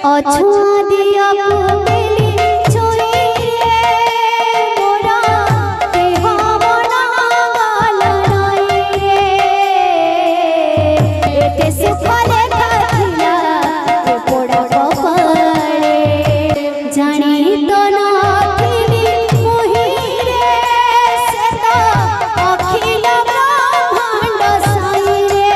अछुआ दिया पुतली छुई रे मोरा देह मना गलनाई रे एते सुखले खाथिला ए पोड़ा कपाळे जानी तो नथिली मोहि रे से तो अखिल ब्रह्मांड साई रे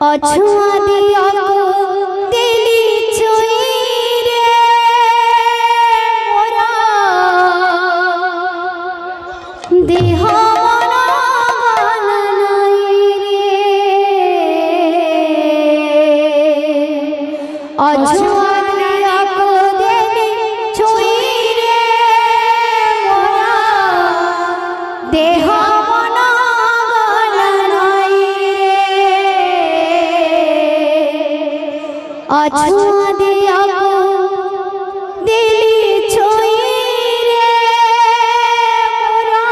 अछुआ दिया दिली छुई रे मोरा देह मना गलनाई रे अछुआ दिया दिली छुई रे मोरा देह मना अछुआ दिया दिली छुई रे मोरा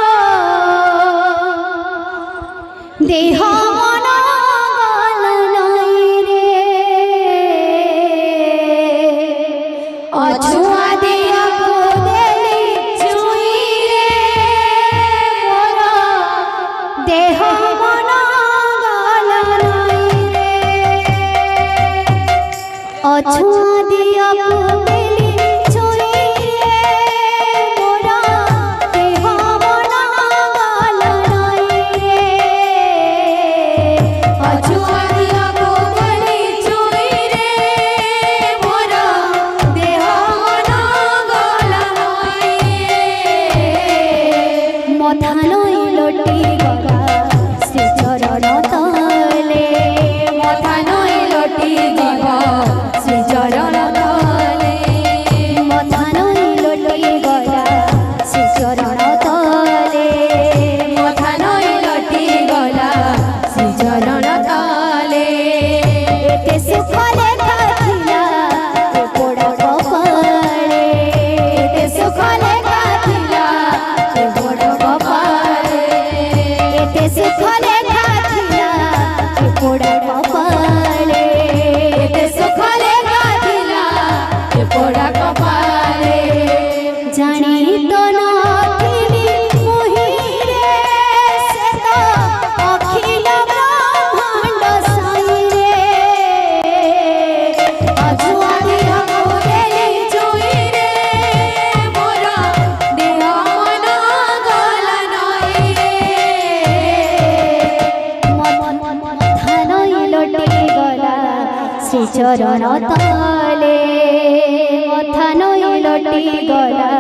देह मना गलनाई रे अछुआ दिया दिली छुई रे मोरा देह मना अछुआ दिया पुतली छुई रे मोरा देह मना गलनाई रे अछुआ दिया पुतली छुई रे मोरा देह मना गलनाई रे मथानई लोटी गला श्री चरण तले मथानई लोटी गला चरण तले मथानई लोटी गला से चरण तले मथानई लोटी गला से चरण तले एते सुखले खाथिला ए पोड़ा कपाळे एते सुखले खाथिला ए पोड़ा कपाळे एते सुखले खाथिला ए पोड़ा कपाळे एते सुखले पोड़ा कपाळे जानी तो नथिली मोहि रे से तो अखिल ब्रह्मांड साई रे अछुआ दिया पुतली छुई रे मोरा देह मना गलनाई रे मथानई लोटी गला श्री चरण तले मथानई लोटी गला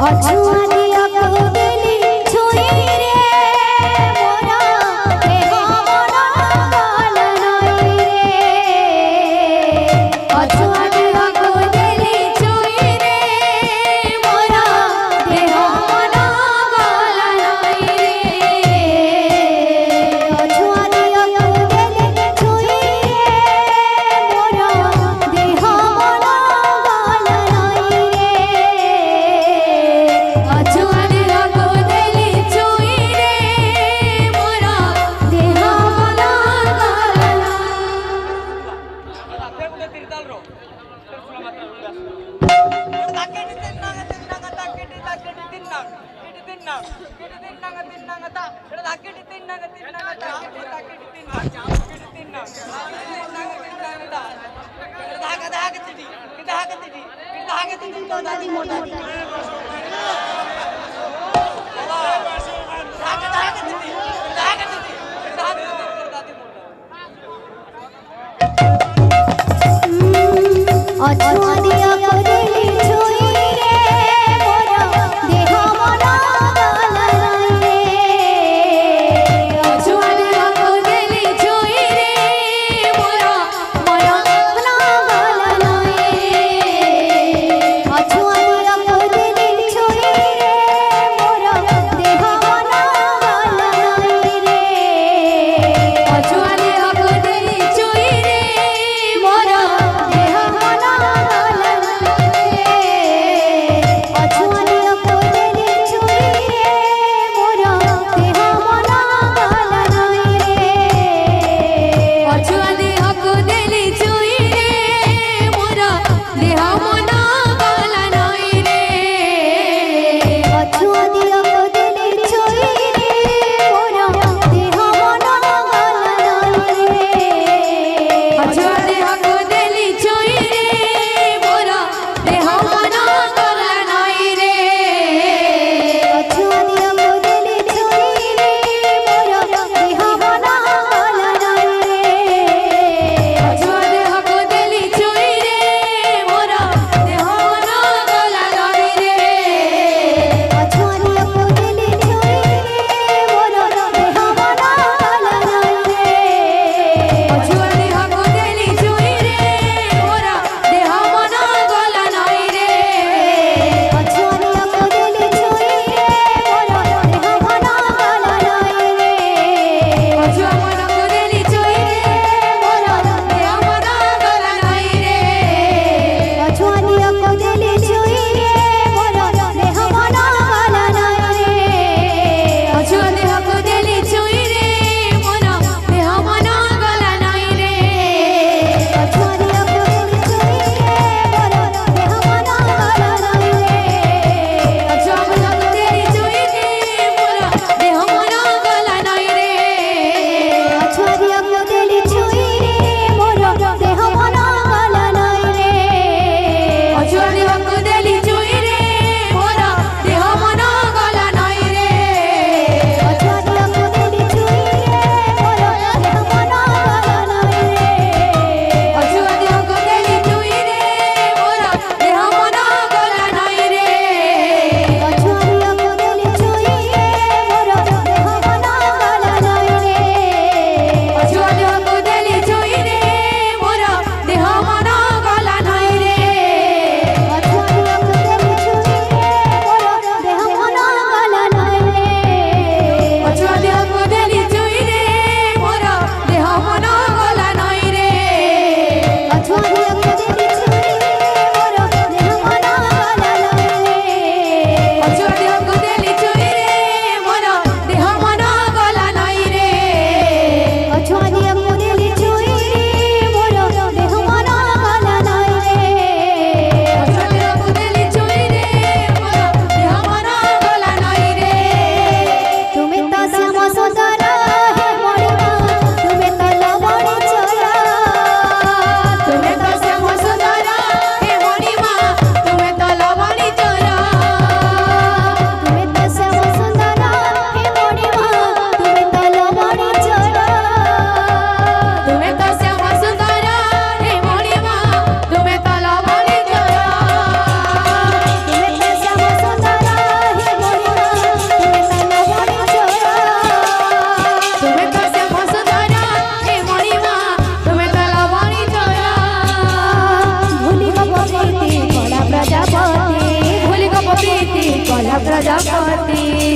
अछुआ दिया पुतली छुई रे मोरा देह मना गलनाई रे अछुआ दिया पुतली छुई रे मोरा देह मना गलनाई रे अछुआ दिया पुतली छुई रे मोरा देह मना गलनाई रे अछुआ दिया पुतली छुई रे मोरा देह मना मोटा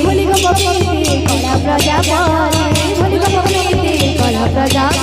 ভুলিব প্রকৃতি কলা প্রজাপতি ভুলিব প্রকৃতি কলা প্রজাপতি